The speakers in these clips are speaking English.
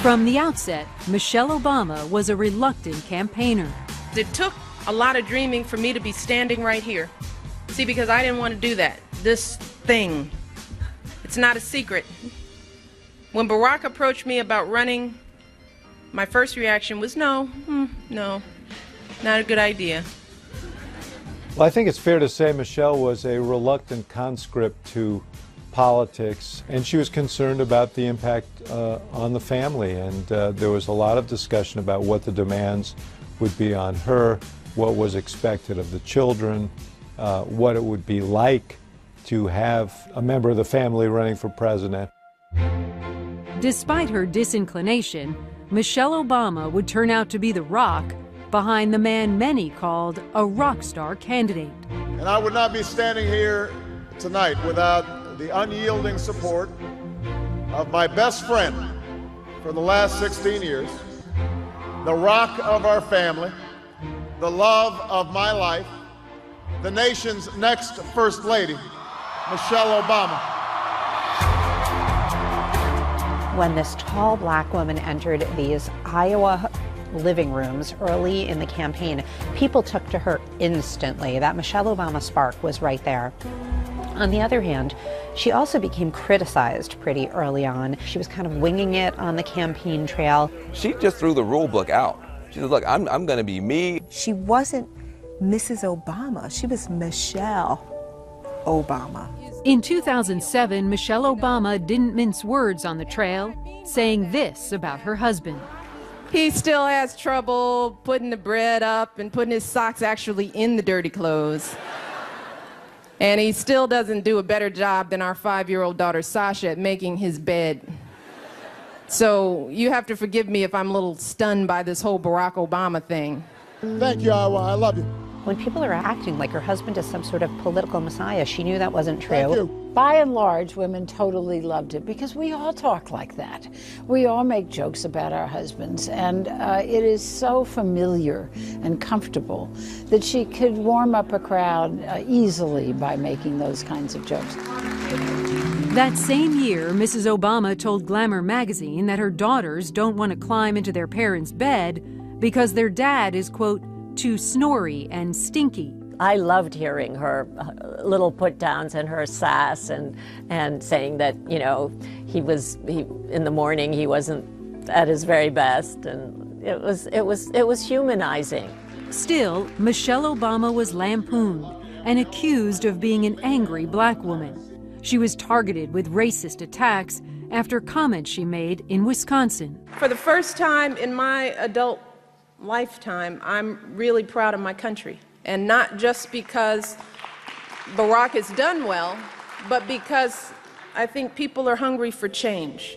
From the outset, Michelle Obama was a reluctant campaigner. It took a lot of dreaming for me to be standing right here. See, because I didn't want to do that. This thing, it's not a secret. When Barack approached me about running, my first reaction was no, not a good idea. Well, I think it's fair to say Michelle was a reluctant conscript to politics, and she was concerned about the impact on the family, and there was a lot of discussion about what the demands would be on her, what was expected of the children, what it would be like to have a member of the family running for president. Despite her disinclination, Michelle Obama would turn out to be the rock behind the man many called a rock star candidate. And I would not be standing here tonight without the unyielding support of my best friend for the last 16 years, the rock of our family, the love of my life, the nation's next First Lady, Michelle Obama. When this tall black woman entered these Iowa living rooms early in the campaign, people took to her instantly. That Michelle Obama spark was right there. On the other hand, she also became criticized pretty early on. She was kind of winging it on the campaign trail. She just threw the rule book out. She said, look, I'm going to be me. She wasn't Mrs. Obama. She was Michelle Obama. In 2007, Michelle Obama didn't mince words on the trail, saying this about her husband. He still has trouble putting the bread up and putting his socks actually in the dirty clothes. And he still doesn't do a better job than our 5-year-old daughter Sasha at making his bed. So you have to forgive me if I'm a little stunned by this whole Barack Obama thing. Thank you, Iowa. I love you. When people are acting like her husband is some sort of political messiah, she knew that wasn't true. Thank you. By and large, women totally loved it because we all talk like that. We all make jokes about our husbands, and it is so familiar and comfortable that she could warm up a crowd easily by making those kinds of jokes. That same year, Mrs. Obama told Glamour magazine that her daughters don't want to climb into their parents' bed because their dad is, quote, too snory and stinky. I loved hearing her little put-downs and her sass and saying that, you know, he in the morning he wasn't at his very best, and it was humanizing. Still, Michelle Obama was lampooned and accused of being an angry black woman. She was targeted with racist attacks after comments she made in Wisconsin. For the first time in my adult lifetime, I'm really proud of my country. And not just because Barack has done well, but because I think people are hungry for change.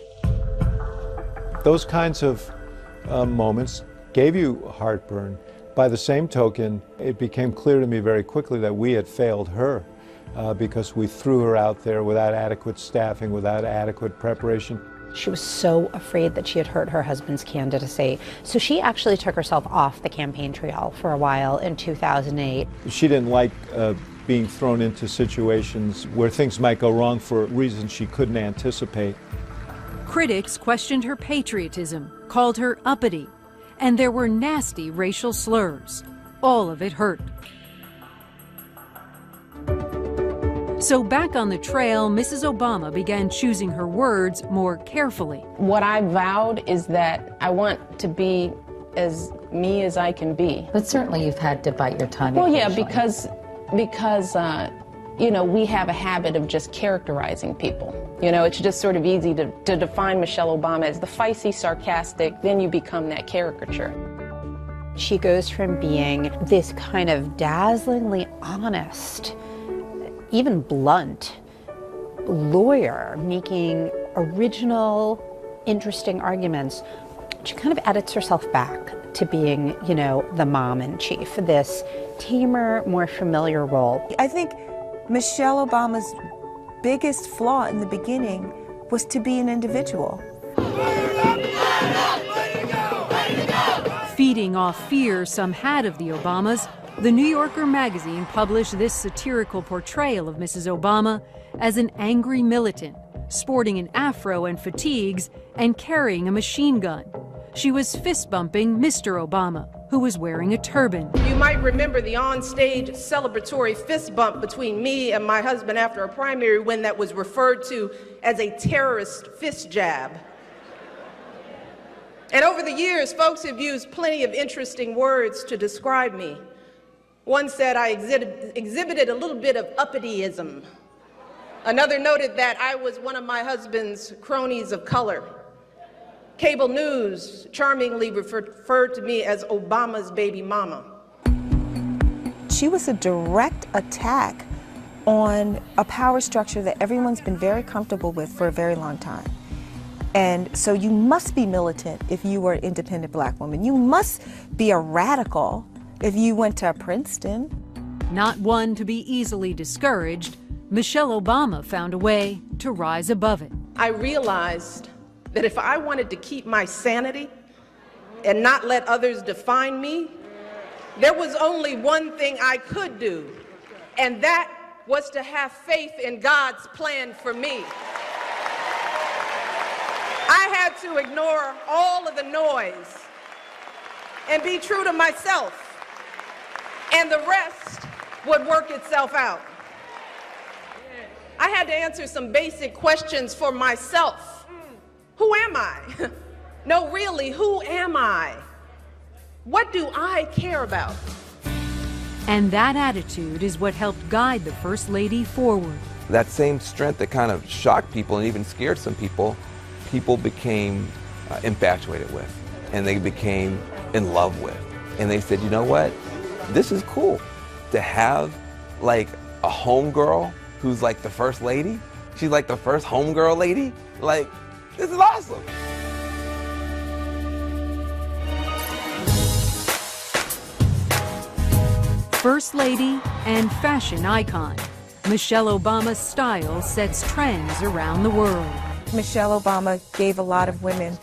Those kinds of moments gave you heartburn. By the same token, it became clear to me very quickly that we had failed her because we threw her out there without adequate staffing, without adequate preparation. She was so afraid that she had hurt her husband's candidacy. So she actually took herself off the campaign trail for a while in 2008. She didn't like being thrown into situations where things might go wrong for reasons she couldn't anticipate. Critics questioned her patriotism, called her uppity, and there were nasty racial slurs. All of it hurt. So back on the trail, Mrs. Obama began choosing her words more carefully. What I vowed is that I want to be as me as I can be. But certainly you've had to bite your tongue. Well, yeah, because you know, we have a habit of just characterizing people. You know, it's just sort of easy to define Michelle Obama as the feisty, sarcastic, then you become that caricature. She goes from being this kind of dazzlingly honest, even blunt lawyer making original, interesting arguments. She kind of edits herself back to being, you know, the mom in chief, this tamer, more familiar role. I think Michelle Obama's biggest flaw in the beginning was to be an individual. Feeding off fear some had of the Obamas, The New Yorker magazine published this satirical portrayal of Mrs. Obama as an angry militant sporting an afro and fatigues and carrying a machine gun. She was fist-bumping Mr. Obama, who was wearing a turban. You might remember the on-stage celebratory fist bump between me and my husband after a primary win that was referred to as a terrorist fist jab. And over the years, folks have used plenty of interesting words to describe me. One said I exhibited a little bit of uppity-ism. Another noted that I was one of my husband's cronies of color. Cable news charmingly referred to me as Obama's baby mama. She was a direct attack on a power structure that everyone's been very comfortable with for a very long time. And so you must be militant if you were an independent black woman. You must be a radical if you went to Princeton. Not one to be easily discouraged, Michelle Obama found a way to rise above it. I realized that if I wanted to keep my sanity and not let others define me, there was only one thing I could do, and that was to have faith in God's plan for me. I had to ignore all of the noise and be true to myself, and the rest would work itself out. I had to answer some basic questions for myself. Who am I? No, really, who am I? What do I care about? And that attitude is what helped guide the First Lady forward. That same strength that kind of shocked people and even scared some people, people became infatuated with, and they became in love with. And they said, you know what? This is cool to have like a homegirl who's like the First Lady. She's like the first homegirl lady. Like, this is awesome. First Lady and fashion icon, Michelle Obama's style sets trends around the world. Michelle Obama gave a lot of women